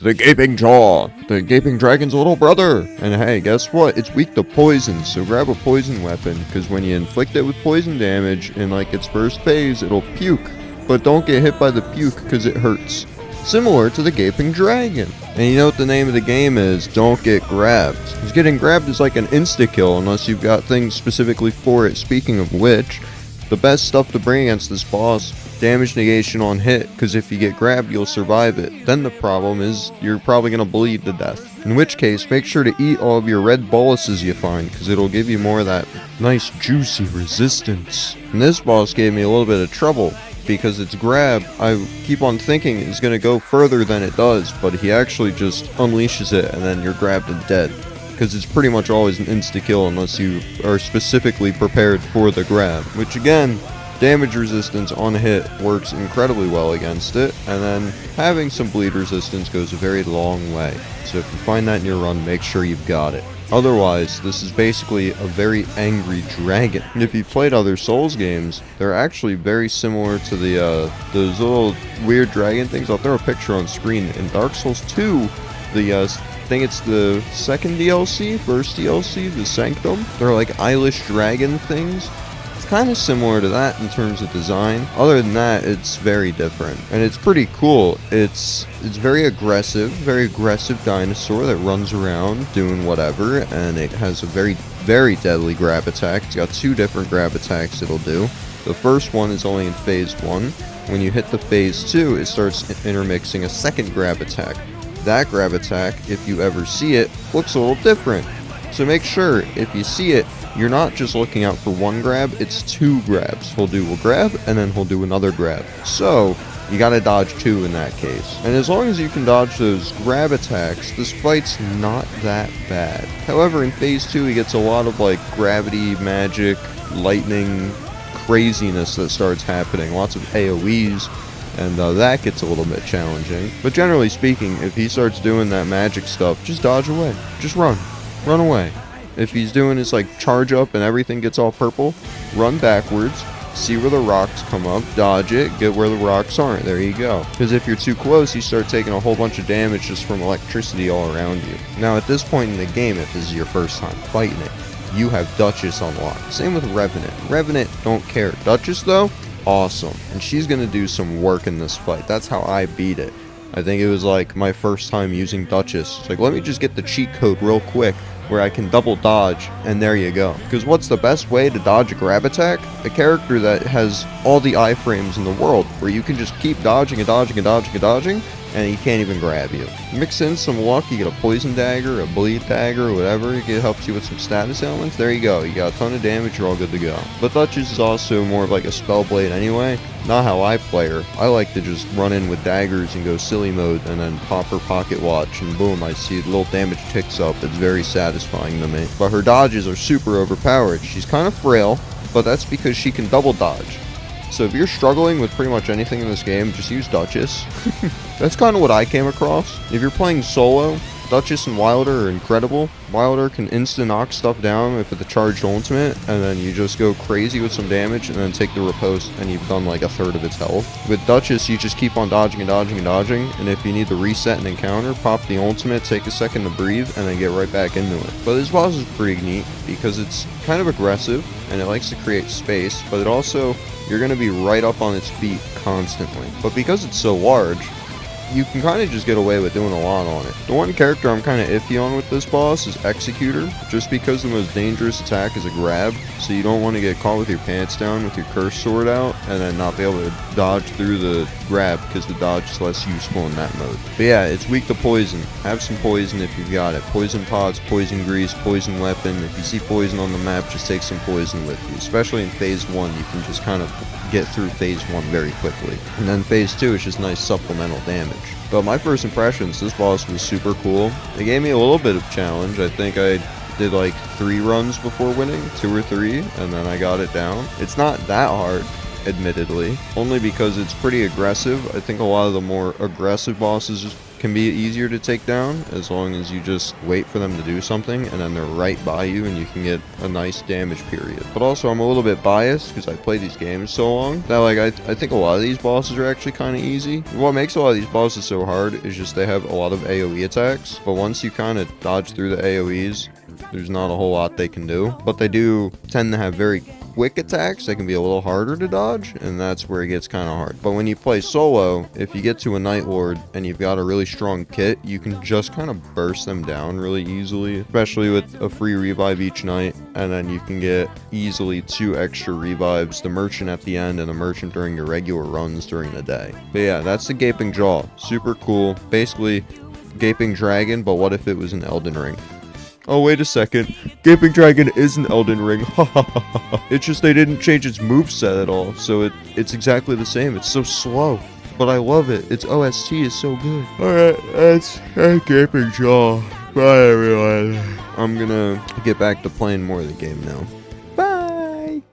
The Gaping Jaw, the Gaping Dragon's little brother. And hey, guess what? It's weak to poison, so grab a poison weapon, because when you inflict it with poison damage in like its first phase, it'll puke. But don't get hit by the puke, because it hurts. Similar to the Gaping Dragon. And you know what the name of the game is? Don't get grabbed. Because getting grabbed is like an insta-kill unless you've got things specifically for it. Speaking of which, the best stuff to bring against this boss, damage negation on hit, because if you get grabbed, you'll survive it. Then the problem is, you're probably going to bleed to death. In which case, make sure to eat all of your red boluses you find, because it'll give you more of that nice juicy resistance. And this boss gave me a little bit of trouble, because its grab, I keep on thinking is going to go further than it does, but he actually just unleashes it, and then you're grabbed and dead. Because it's pretty much always an insta-kill unless you are specifically prepared for the grab. Which again, damage resistance on hit works incredibly well against it, and then having some bleed resistance goes a very long way. So if you find that in your run, make sure you've got it. Otherwise, this is basically a very angry dragon. And if you've played other Souls games, they're actually very similar to those little weird dragon things. I'll throw a picture on screen. In Dark Souls 2, I think it's the second DLC, first DLC, the Sanctum. They're like eyelash dragon things. It's kind of similar to that in terms of design. Other than that, it's very different. And it's pretty cool. It's very aggressive dinosaur that runs around doing whatever. And it has a very, very deadly grab attack. It's got two different grab attacks it'll do. The first one is only in phase 1. When you hit the phase 2, it starts intermixing a second grab attack. That grab attack, if you ever see it, looks a little different. So make sure, if you see it, you're not just looking out for one grab, it's two grabs. He'll do a grab, and then he'll do another grab. So, you gotta dodge two in that case. And as long as you can dodge those grab attacks, this fight's not that bad. However, in phase 2, he gets a lot of like gravity, magic, lightning, craziness that starts happening. Lots of AoEs. And that gets a little bit challenging. But generally speaking, if he starts doing that magic stuff, just dodge away. Just run. Run away. If he's doing his like charge up and everything gets all purple, run backwards, see where the rocks come up, dodge it, get where the rocks aren't. There you go. Because if you're too close, you start taking a whole bunch of damage just from electricity all around you. Now at this point in the game, if this is your first time fighting it, you have Duchess unlocked. Same with Revenant. Revenant, don't care. Duchess though, awesome. And she's gonna do some work in this fight. That's how I beat it. I think it was like my first time using Duchess. It's like, let me just get the cheat code real quick where I can double dodge, and there you go. Because what's the best way to dodge a grab attack? A character that has all the iframes in the world, where you can just keep dodging and dodging and dodging and dodging, and he can't even grab you. Mix in some luck, you get a poison dagger, a bleed dagger, or whatever, it helps you with some status elements, there you go. You got a ton of damage, you're all good to go. But Duchess is also more of like a spell blade anyway. Not how I play her. I like to just run in with daggers and go silly mode, and then pop her pocket watch, and boom, I see the little damage ticks up. It's very satisfying to me. But her dodges are super overpowered. She's kind of frail, but that's because she can double dodge. So if you're struggling with pretty much anything in this game, just use Duchess. That's kind of what I came across. If you're playing solo, Duchess and Wilder are incredible. Wilder can insta-knock stuff down with the charged ultimate, and then you just go crazy with some damage, and then take the riposte, and you've done like a third of its health. With Duchess, you just keep on dodging and dodging and dodging, and if you need to reset an encounter, pop the ultimate, take a second to breathe, and then get right back into it. But this boss is pretty neat, because it's kind of aggressive, and it likes to create space, but it also, you're going to be right up on its feet constantly. But because it's so large, you can kind of just get away with doing a lot on it. The one character I'm kind of iffy on with this boss is Executor, just because the most dangerous attack is a grab, so you don't want to get caught with your pants down with your cursed sword out, and then not be able to dodge through the grab, because the dodge is less useful in that mode. But yeah, it's weak to poison. Have some poison if you've got it. Poison pots, poison grease, poison weapon. If you see poison on the map, just take some poison with you. Especially in phase 1, you can just kind of get through phase 1 very quickly. And then phase 2 is just nice supplemental damage. But my first impressions, this boss was super cool. It gave me a little bit of challenge. I think I did like 3 runs before winning, 2 or 3, and then I got it down. It's not that hard, admittedly, only because it's pretty aggressive. I think a lot of the more aggressive bosses can be easier to take down as long as you just wait for them to do something and then they're right by you and you can get a nice damage period. But also I'm a little bit biased because I play these games so long that like I think a lot of these bosses are actually kind of easy. What makes a lot of these bosses so hard is just they have a lot of AoE attacks, but once you kind of dodge through the AoEs, there's not a whole lot they can do. But they do tend to have very quick attacks that can be a little harder to dodge, and that's where it gets kind of hard. But when you play solo, if you get to a Night Lord and you've got a really strong kit, you can just kind of burst them down really easily, especially with a free revive each night, and then you can get easily 2 extra revives, the merchant at the end and the merchant during your regular runs during the day. But yeah, that's the Gaping Jaw. Super cool. Basically, Gaping Dragon, but what if it was an Elden Ring? Oh, wait a second. Gaping Dragon is an Elden Ring. It's just they didn't change its moveset at all, so it's exactly the same. It's so slow, but I love it. Its OST is so good. Alright, that's Gaping Jaw. Bye, everyone. I'm gonna get back to playing more of the game now.